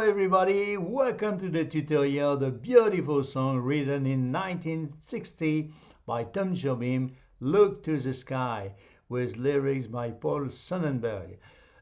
everybody, welcome to the tutorial, the beautiful song written in 1960 by Tom Jobim, Look to the Sky, with lyrics by Paul Sonnenberg.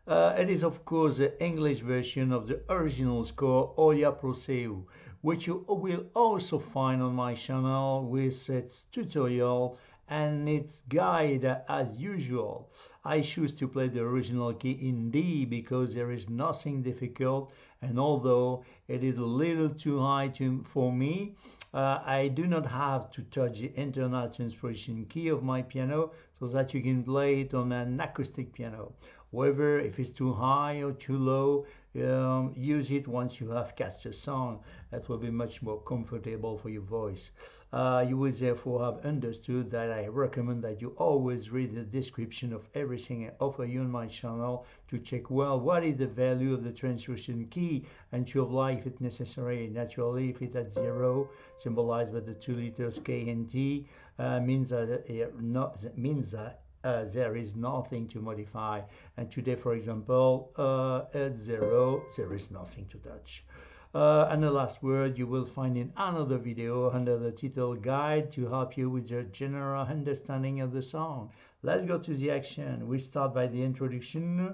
It is of course the English version of the original score, Olia Pro Seu, which you will also find on my channel with its tutorial and its guide as usual. I choose to play the original key in D because there is nothing difficult, and although it is a little too high for me, I do not have to touch the internal transposition key of my piano so that you can play it on an acoustic piano. However, if it's too high or too low, use it once you have catch the song. That will be much more comfortable for your voice. You will therefore have understood that I recommend that you always read the description of everything I offer you on my channel to check well what is the value of the transposition key and to apply if it's necessary. Naturally, if it's at 0, symbolized by the 2 letters K and T, means that there is nothing to modify, and today, for example, at 0 there is nothing to touch. And the last word you will find in another video under the title guide to help you with your general understanding of the song. Let's go to the action. We start by the introduction,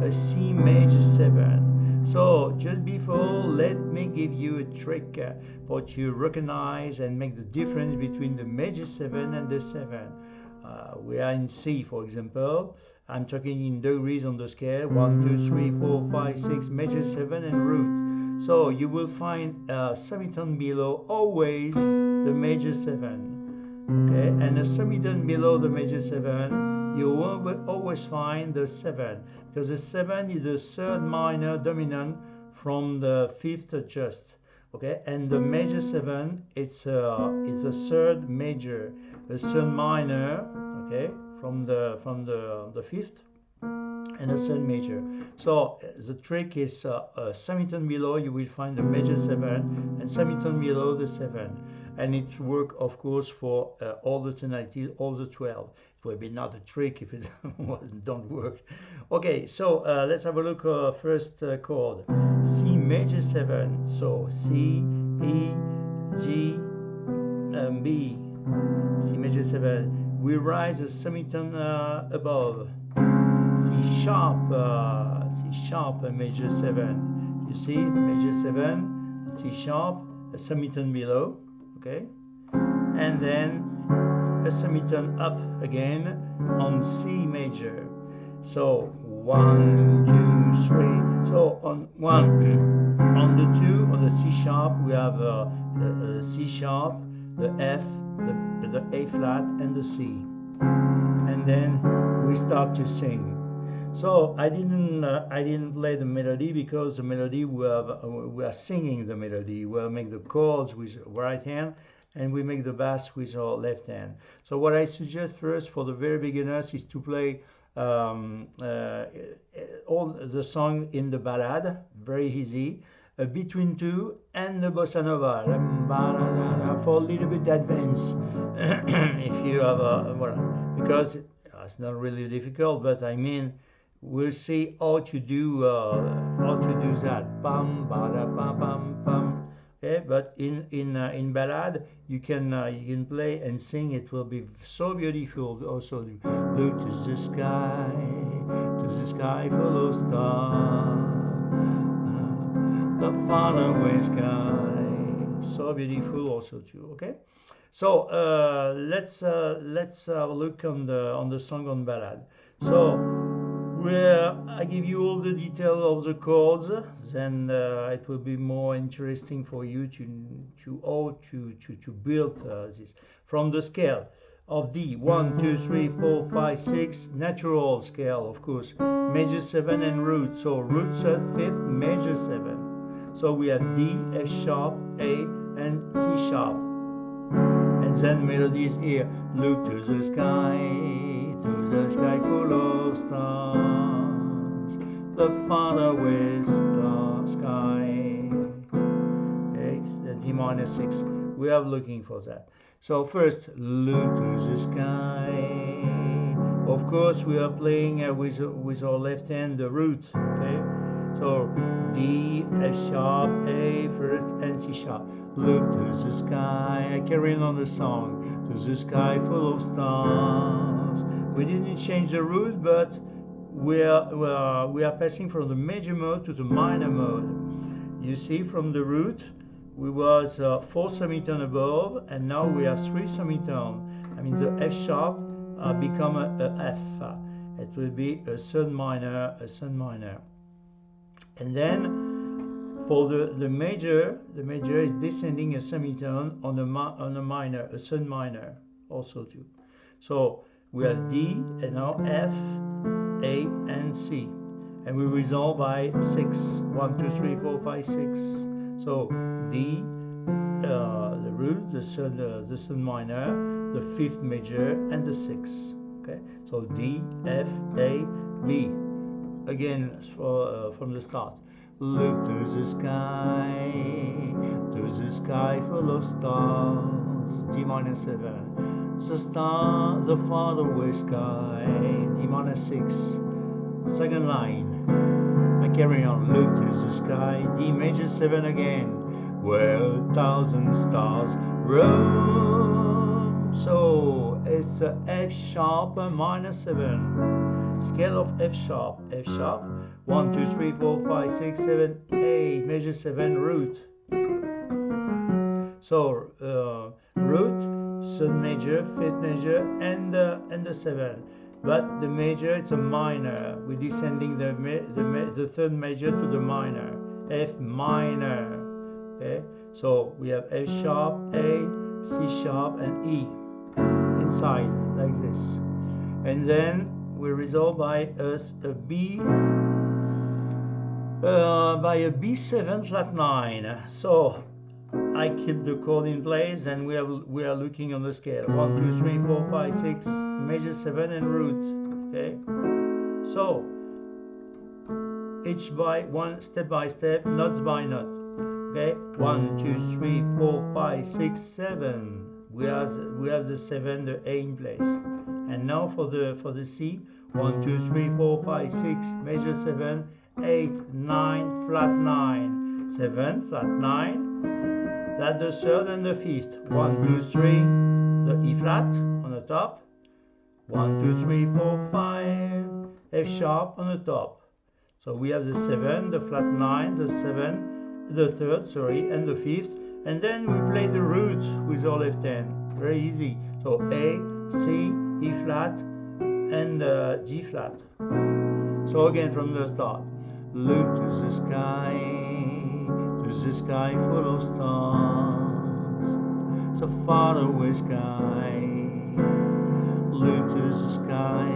a C major 7. So just before, let me give you a trick for to recognize and make the difference between the major 7 and the 7. We are in C, for example. I'm talking in degrees on the scale, 1, 2, 3, 4, 5, 6, major 7 and root. So you will find a semitone below always the major 7. Okay, and a semitone below the major 7, you will always find the 7, because the 7 is the third minor dominant from the fifth adjust. Okay, and the major 7 it's a third major, a third minor, okay, from the fifth, and a third major. So the trick is semitone below you will find the major 7 and semitone below the 7, and it works of course for all the tonalities, all the 12. It will be not a trick if it don't work. Okay, so let's have a look. First chord, C major 7. So C, E, G, B, C major 7. We rise a semitone above. C sharp, major 7. You see, major 7, C sharp, a semitone below, okay, and then a semitone up again on C major. So 1, 2, 3. So on 1, on the 2, on the C sharp, we have the C sharp, the F, the A flat, and the C, and then we start to sing. So I didn't play the melody because the melody we are singing the melody. We'll make the chords with right hand, and we make the bass with our left hand. So what I suggest first for the very beginners is to play all the song in the ballad, very easy, between 2 and the bossa nova, for a little bit advanced. If you have because it's not really difficult, but I mean, we'll see how to do that. Bam, bada, bam, bam, bam. Okay, but in ballad you can play and sing. It will be so beautiful. Also, look to the sky full of stars, the faraway sky, so beautiful also too. Okay, so let's have a look on the song on ballad. So where I give you all the detail of the chords, then it will be more interesting for you to build this from the scale of D. 1, 2, 3, 4, 5, 6, natural scale, of course, major 7 and root. So root 3rd, 5th, major 7. So we have D, F sharp, A, and C sharp. And then melodies here. Look to the sky full of stars, the faraway sky. Okay, the D minor 6. We are looking for that. So first, look to the sky. Of course, we are playing with our left hand the root. Okay, So D, F sharp, A first, and C sharp. Look to the sky, I carry on the song, to the sky full of stars. We didn't change the root, but we are passing from the major mode to the minor mode. You see, from the root, we was 4 semitone above, and now we are 3 semitone. I mean, the F sharp become a F. It will be a third minor, and then for the major is descending a semitone on a minor, a third minor also too. So we have D and now F, A, and C, and we resolve by 6. 1, 2, 3, 4, 5, 6. So D, the root, the third minor, the fifth major, and the sixth. Okay, so D, F, A, B. Again, from the start. Look to the sky full of stars. D minor 7. The stars, the far away sky. D minor 6. Second line. I carry on. Look to the sky. D major 7 again. Where 1,000 stars roam. So it's a F sharp minor 7. Scale of F sharp. 1, 2, 3, 4, 5, 6, 7, 8. Major 7 root. So root, third major, fifth major, and the 7. But the major, it's a minor. We're descending the third major to the minor. F minor. Okay. So we have F sharp, A, C sharp, and E inside like this, and then we resolve by a B. By a B7 flat 9. So I keep the chord in place, and we are looking on the scale. 1, 2, 3, 4, 5, 6, major 7 and root. Okay. So each by one, step by step, notes by note. Okay. 1, 2, 3, 4, 5, 6, 7. We have the 7, the A in place. And now for the C. 1, 2, 3, 4, 5, 6, major 7, 8, 9, flat 9, 7, flat 9. That's the third and the fifth. 1, 2, 3, the E flat on the top. 1, 2, 3, 4, 5, F sharp on the top. So we have the 7, the flat 9, the 7, the third, sorry, and the fifth. And then we play the root with our left hand. Very easy. So A, C, E flat, and G flat. So again from the start. Look to the sky full of stars, so far away sky. Look to the sky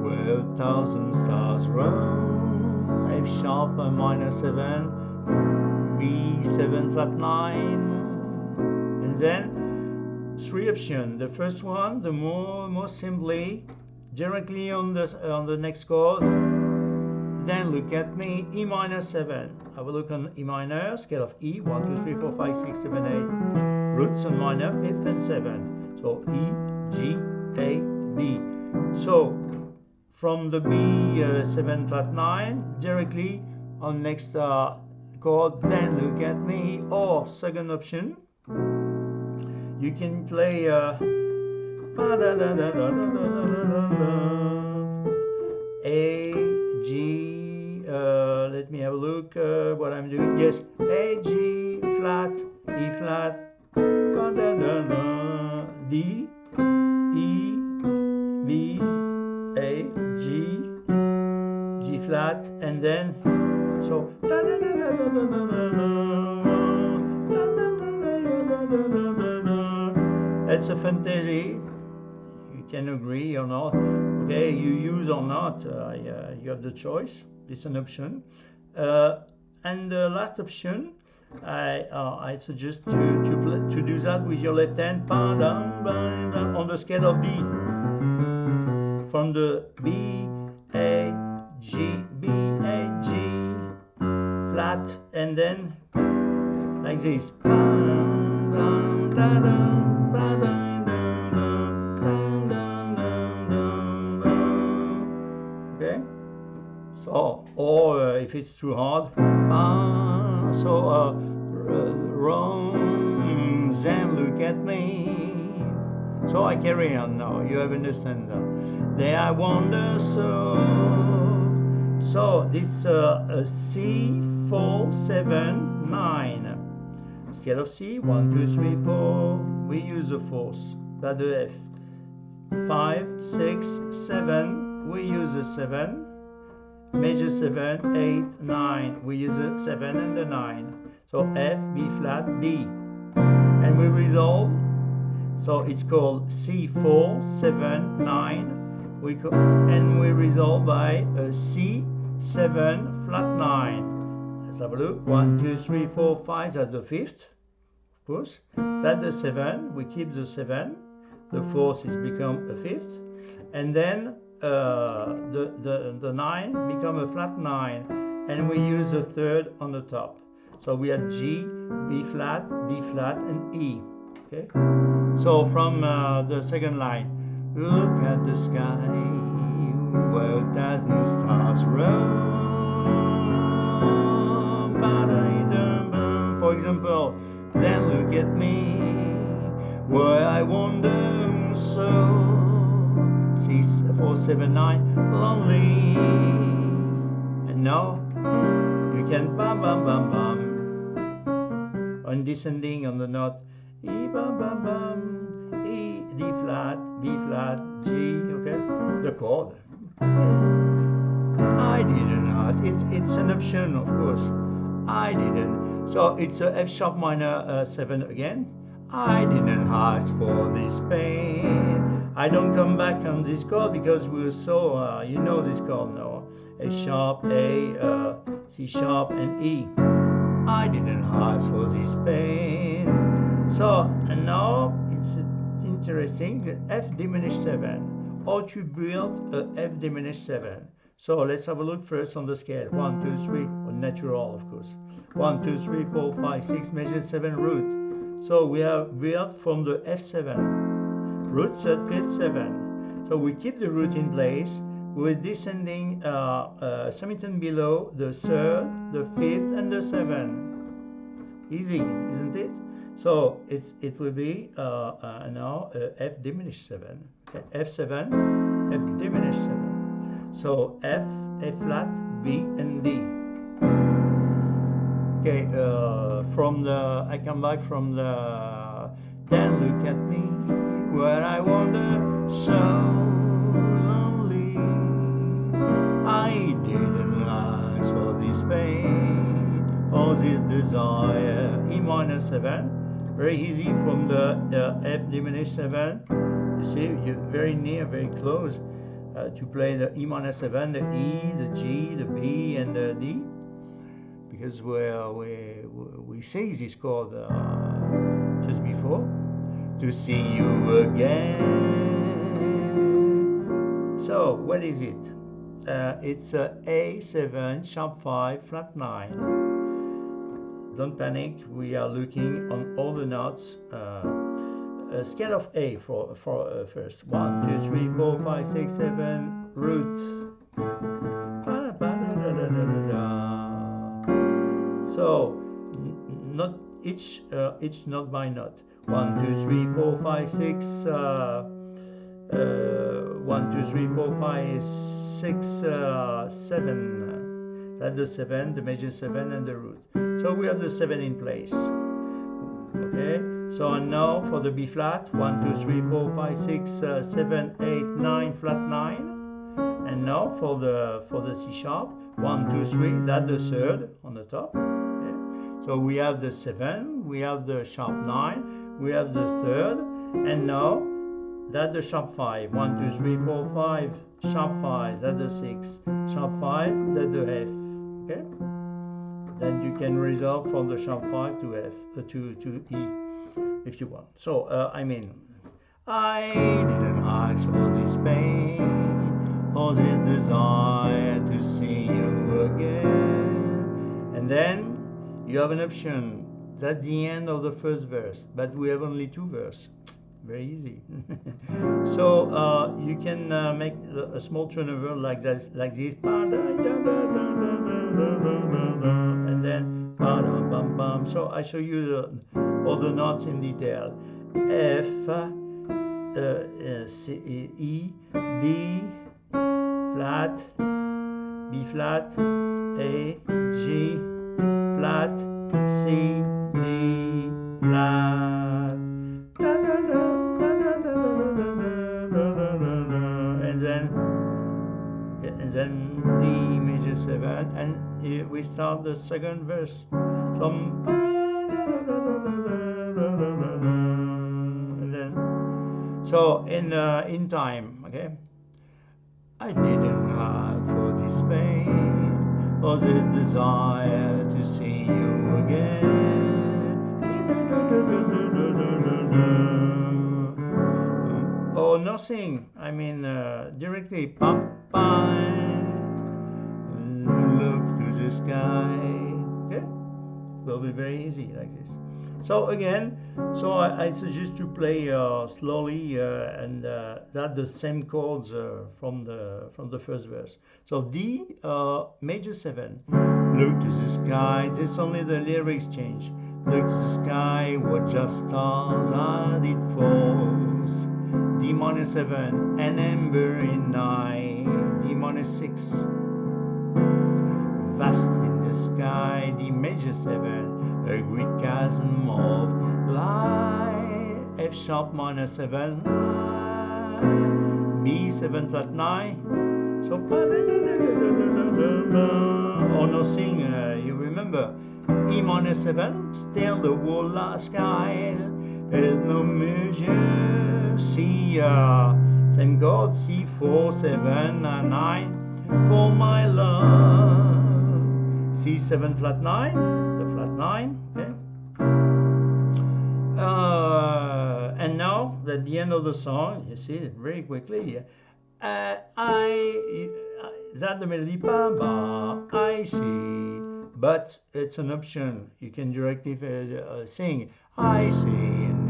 where 1,000 stars roam. F sharp minor 7, B7 flat 9, and then 3 options. The first one, the most simply, directly on the next chord. Then look at me, E minor 7. Have a look on E minor, scale of E, 1, 2, 3, 4, 5, 6, 7, 8. Roots on minor, 5th and 7. So E, G, A, D. So from the B7 flat 9, directly on next chord, then look at me. Or second option, you can play A, G, let me have a look what I'm doing. Yes, A, G, flat, E flat, D, E, B, A, G, G flat, and then so it's a fantasy. You can agree or not. Okay, you use or not. You have the choice. It's an option. And the last option, I suggest to do that with your left hand on the scale of D. From the B, A, G, B, A, G, flat, and then like this. Okay, So, or if it's too hard, wrongs and look at me. So I carry on now. You have understand that. There I wander so. So this C 4 7 9. Scale of C 1 2 3 4. We use the fourth. That's the F. 5 6 7. We use the 7. Major 7 8 9. We use the 7 and the 9. So F B flat D. And we resolve. So it's called C4 7 9. And we resolve by a C7 flat 9. Let's have a look. 1 2 3 4 5. That's the fifth, of course. That's the 7. We keep the 7. The fourth is become a fifth, and then the 9 become a flat 9, and we use the third on the top. So we have G, B flat, D flat, and E. Okay. So from the second line, look at the sky where 1,000 stars roam. For example, then look at me where I wander so. 6 4 7 9 lonely. And now you can bam bam bam bam on descending on the note E bam bam bam, E D flat, B flat, G. Okay, the chord. I didn't ask. It's an option, of course. I didn't. So it's a F sharp minor 7 again. I didn't ask for this pain. I don't come back on this chord because we're so, you know this chord now. F sharp, A, C sharp, and E. I didn't ask for this pain. So, and now it's interesting, the F diminished 7. How to build a F diminished 7. So let's have a look first on the scale. 1, 2, 3, or natural, of course. 1, 2, 3, 4, 5, 6, measure 7 root. So we have built from the F7, root, third, fifth, 7. So we keep the root in place. We're descending semitones below the third, the fifth, and the 7. Easy, isn't it? So it will be now F diminished 7. Okay, F7, F diminished 7. So F, A flat, B, and D. Okay, I come back from the, then look at me, where I wander so lonely. I didn't ask for this pain, or this desire. E minor 7, very easy from the F diminished 7. You see, you're very near, very close to play the E minor 7, the E, the G, the B, and the D. Because we sing this chord just before, to see you again. So what is it? It's a A7 sharp 5 flat 9. Don't panic. We are looking on all the notes. A scale of A for first. 1 2 3 4 5 6 7 root. So, not each note by note. 1 2 3 4 5 6 1 2 3 4 5 6 7. That's the 7, the major 7, and the root. So we have the 7 in place. Okay. So now for the B flat, 1 2 3 4 5 6 7 8 9 flat 9. And now for the C sharp, 1 2 3. That's the third on the top. So we have the 7, we have the sharp 9, we have the third, and now that's the sharp 5. 1 2 3 4 5, sharp 5, that's the 6, sharp 5, that's the F. Okay? Then you can resolve from the sharp 5 to F, to E, if you want. So, I didn't ask for this pain, or this desire to see you again. And then you have an option. That's the end of the first verse, but we have only 2 verses. very easy. So you can make a small turnover like this, and then bum bum. So I show you all the notes in detail. F, C, E, D, flat, B flat, A, G, flat, C, D, flat, and then D major 7, and we start the second verse from, and then so in time, okay. I didn't have for this pain or this desire to see you again. Or nothing. I mean, directly. Pam, look to the sky. Okay, will be very easy like this. So again, so I suggest to play slowly and that the same chords from the first verse. So D major 7. Look to the sky. This only the lyrics change. Look to the sky. What just stars as it falls. D minor 7. An ember in night. D minor 6. Vast in the sky. D major 7. A great chasm of light. F sharp minor 7, B 7 flat 9. So or nothing. You remember E minor 7. Still the whole sky. There's no measure. C same chord. C 4 7 9 for my love. C 7 flat 9. 9, okay. And now at the end of the song, you see it very quickly. That the melody, ba ba, I see, but it's an option. You can directly sing. I see an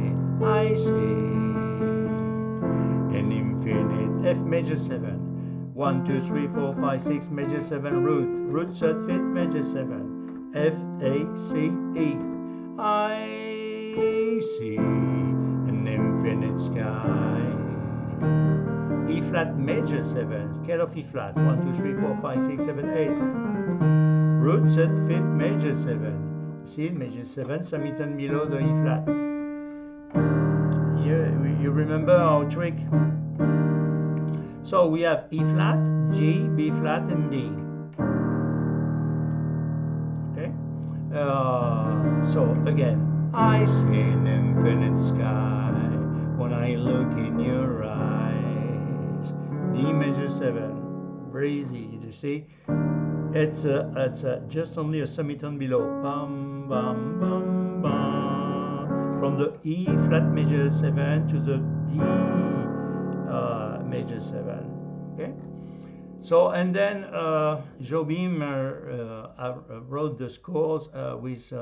infinite F major 7. 1 2 3 4 5 6 major 7 root 3rd 5th major 7. F, A, C, E. I see an infinite sky. E flat major 7, scale of E flat. 1, 2, 3, 4, 5, 6, 7, 8. Root 3rd, 5th major 7. See, major 7, semitone below the E flat. You remember our trick? So we have E flat, G, B flat, and D. So again, I see an infinite sky when I look in your eyes. D major 7, very easy. You see, it's just only a semitone below. Bum bum bum bum. From the E flat major 7 to the D major 7. Okay. So, and then Jobim wrote the scores with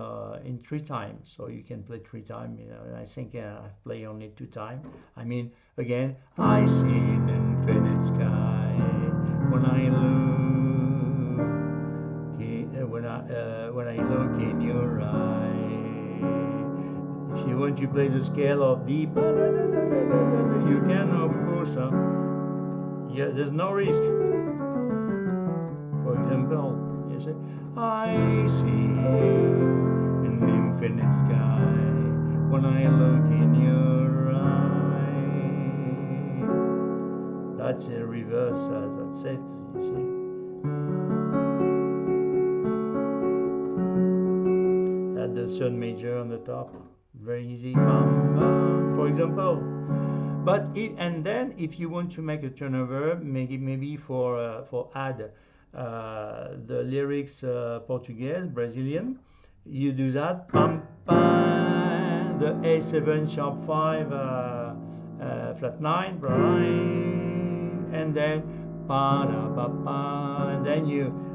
in 3 times, so you can play 3 times. I think I play only 2 times. I mean, again, I see an infinite sky when I look in your eye. If you want to play the scale of D, you can, of course. Yeah, there's no risk. For example, you say, I see an infinite sky when I look in your eye. That's a reverse, that's it, you see. That's the 3rd major on the top. Very easy. For example. But if you want to make a turnover, maybe for add the lyrics Portuguese, Brazilian, you do that. Pam pam, the A7 sharp 5 flat 9, and then pa da pa pa, and then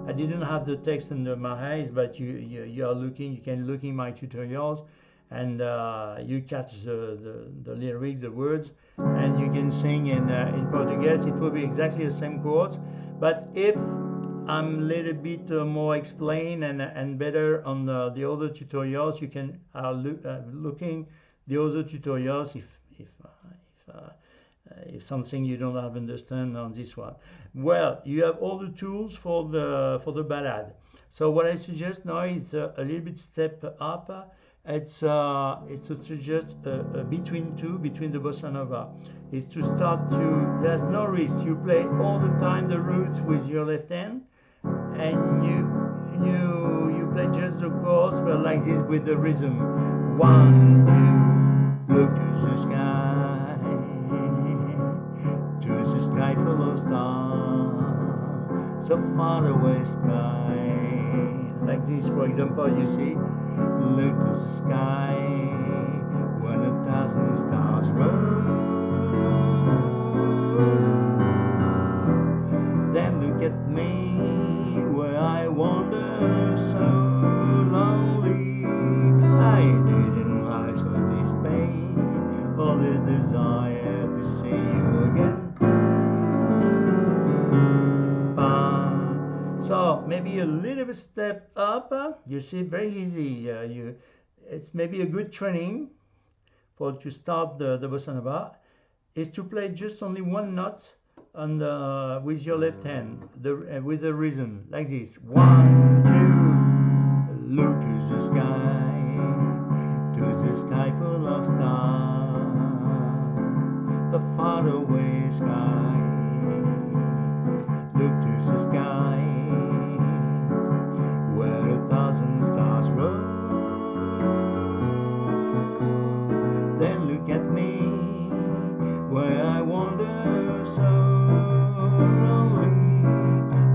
I didn't have the text under my eyes, but you are looking. You can look in my tutorials. and you catch the lyrics, the words, and you can sing in Portuguese. It will be exactly the same chords, but if I'm a little bit more explain and better on the other tutorials, you can looking the other tutorials if something you don't have understand on this one. Well, you have all the tools for the ballad. So what I suggest now is a little bit step up. It's to suggest between the bossa nova. Is to start to, there's no risk. You play all the time the roots with your left hand, and you play just the chords, but like this with the rhythm. 1, 2, look to the sky, to the sky full of stars, so far away sky. Like this, for example, you see, look to the sky, when 1,000 stars run. Then look at me, where I wander so lonely. I didn't ask for this pain, or this desire to see you again. So maybe a little bit step up. You see, very easy. It's maybe a good training for to start the bossa nova is to play just only one note on with your left hand, with the rhythm like this. 1, 2, look to the sky full of stars, the far away sky. Look to the sky, where 1,000 stars run. Then look at me, where I wander so lonely.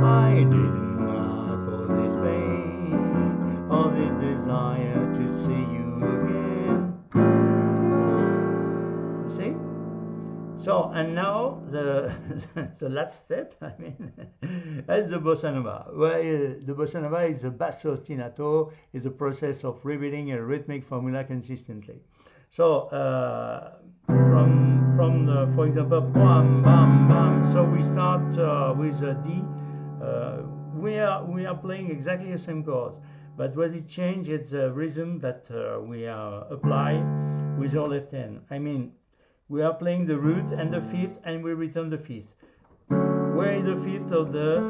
I didn't ask for this pain, or this desire to see you again. See? So, and now the the last step, I mean, that's the bossa nova. Well, the bossa nova is a basso ostinato, is a process of repeating a rhythmic formula consistently. So, from the, for example, bam, bam, bam. So we start with a D. We are playing exactly the same chords, but what it changes, it's a rhythm that we apply with our left hand. I mean, we are playing the root and the fifth, and we return the fifth. Where is the fifth of the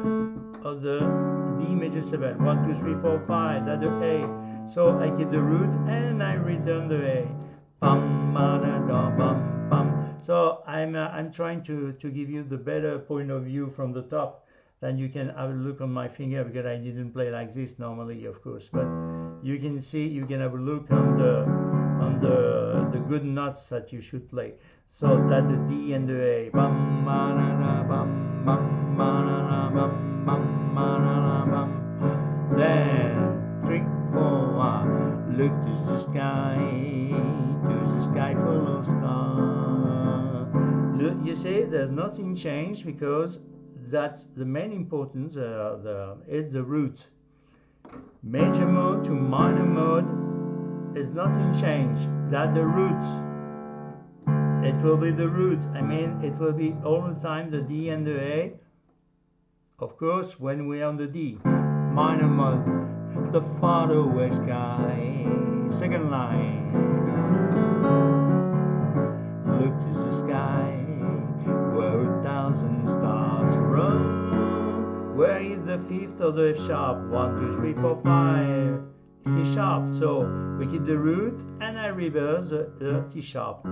D major 7? 1, 2, 3, 4, 5. That's the A. So I keep the root and I return the A. Bam, ba, da, da, bam, bam. So I'm trying to give you the better point of view from the top. Then you can have a look on my finger, because I didn't play like this normally, of course. But you can see, you can have a look on the good notes that you should play. So that the D and the A. Bam, ba, da, da, bam, bam, ba, da, da, bam, bam, ba, da, da, bam. Then 3, 4, 1. Look to the sky full of stars. So you see, there's nothing changed, because that's the main importance. It's the root. Major mode to minor mode is nothing changed. That the root. It will be the root. I mean, it will be all the time the D and the A. Of course, when we are on the D. Minor mode, the far away sky. Second line. Look to the sky, where 1,000 stars run. Where is the fifth of the F sharp? 1, 2, 3, 4, 5. C sharp. So we keep the root and I reverse the C sharp.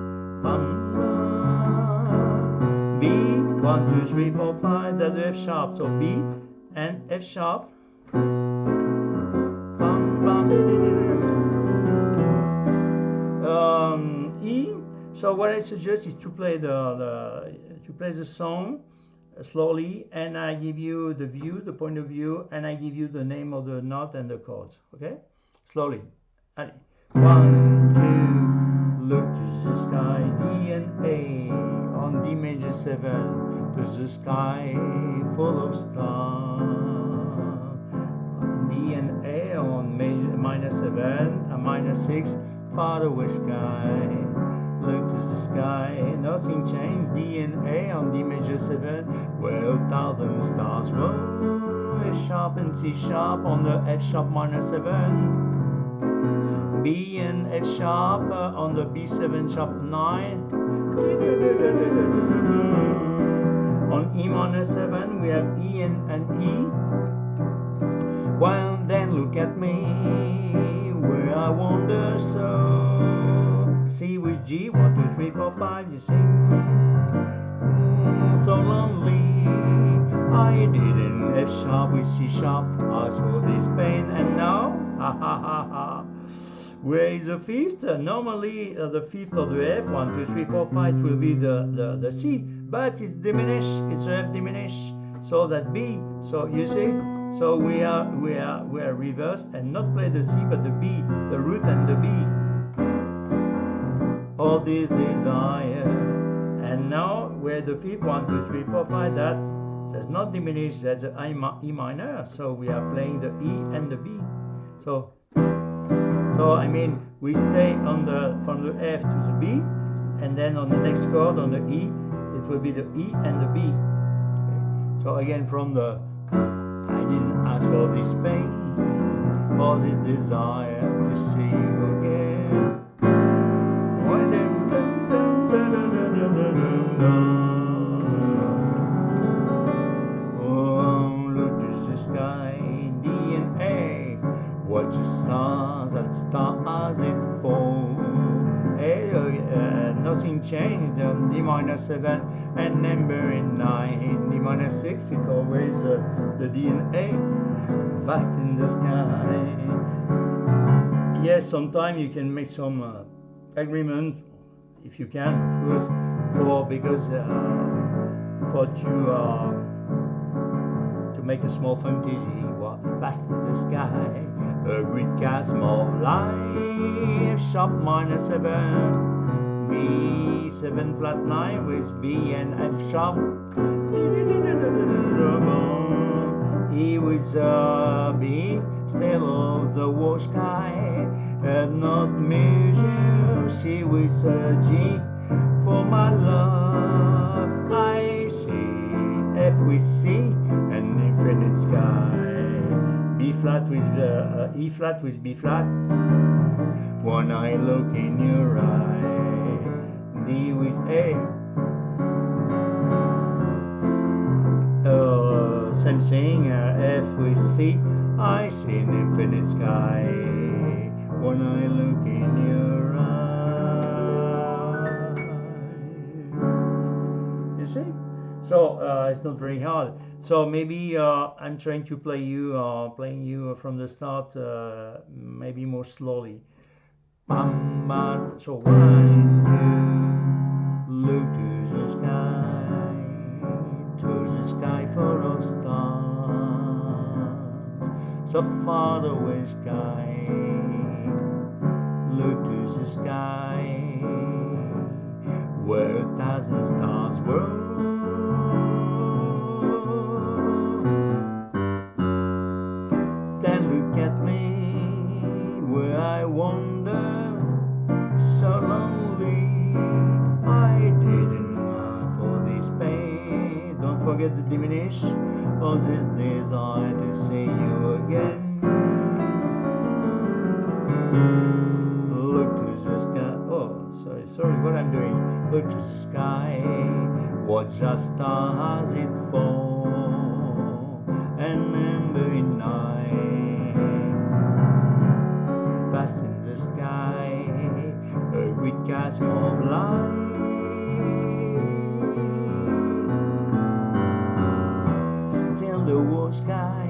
B, 1, 2, 3, 4, 5. That's the F sharp. So B and F sharp. E. So what I suggest is to play the song slowly, and I give you the view, the point of view, and I give you the name of the note and the chords. Okay, slowly. Allez. 1, 2, look to the sky, D and A on D major 7, to the sky full of stars. D and A on minor 7 and minor 6, faraway sky. Look to the sky, nothing changed. D and A on D major 7, where 1,000 stars roll. F sharp and C sharp on the F sharp minor 7. B and F sharp on the B7 sharp 9. On E minor 7 we have E and E. Well then look at me, where I wander so. C with G, 1, 2, 3, 4, 5, you see. So lonely, I did an F sharp with C sharp, ask for this pain, and now, ha ha ha ha. Where is the fifth? Normally the fifth of the F, 1, 2, 3, 4, 5 will be the C, but it's diminished, it's F diminished, so that B, so you see, so we are reversed and not play the C but the B, the root and the B. All this desire, and now where the fifth, 1, 2, 3, 4, 5, that does not diminish, that's the E minor, so we are playing the E and the B. So I mean we stay on from the F to the B, and then on the next chord on the E it will be the E and the B. Okay. So again from the I didn't ask for this pain, for this desire to see you again. Oh, look to the sky, D and A. Watch the stars, that star as it falls. Nothing changed on D minor 7 and number in 9. D minor 6, it's always the D and A. Vast in the sky. Yes, sometimes you can make some agreement, if you can, of course, because to make a small fantasy. Vast in the sky. A great chasm of light, F sharp minor 7, B7 flat 9 with B and F sharp, E with B, still of the war sky, and not measure, C with G, for my love, I see, F with C, an infinite sky. B flat with E flat with B flat. When I look in your eye, D with A. Same thing, F with C. I see an infinite sky. When I look in your eyes, you see. So it's not very hard. So maybe I'm trying to playing you from the start, maybe more slowly. Bam, bam. So 1, 2, look to the sky for all stars, so far away sky. Look to the sky, where 1,000 stars whirl. So lonely, I didn't ask for this pain. Don't forget to diminish all this desire to see you again. Look to the sky. Oh, sorry, what I'm doing. Look to the sky. Watch the star as it fall, and remember in night, vast in the sky. A great chasm of light, still the war sky.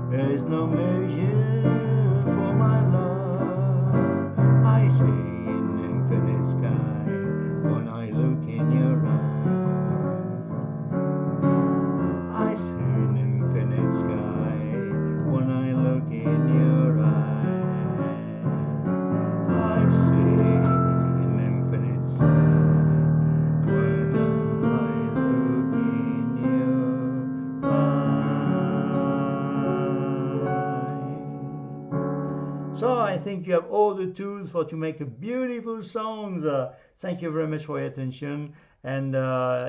There's no measure for my love. I see an infinite sky when I look in your eyes. I see an infinite sky when I look in your eyes. I see an infinite sky when I look in your eyes. So I think you have all the tools for to make a beautiful songs. Thank you very much for your attention and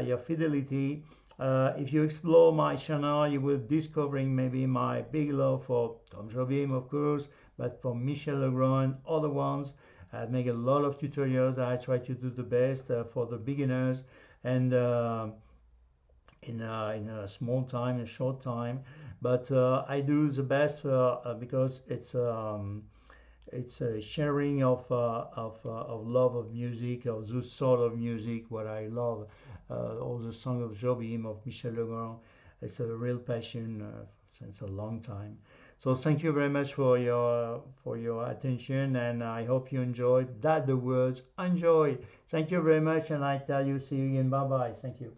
your fidelity. If you explore my channel, you will discovering maybe my big love for Tom Jobim, of course, but for Michel Legrand, other ones. I make a lot of tutorials. I try to do the best for the beginners and in a small time, a short time. But I do the best because it's a sharing of love of music, of this sort of music. What I love, all the songs of Jobim, of Michel Legrand. It's a real passion since a long time. So thank you very much for your attention, and I hope you enjoyed that. The words enjoy. Thank you very much, and I tell you, see you again. Bye bye. Thank you.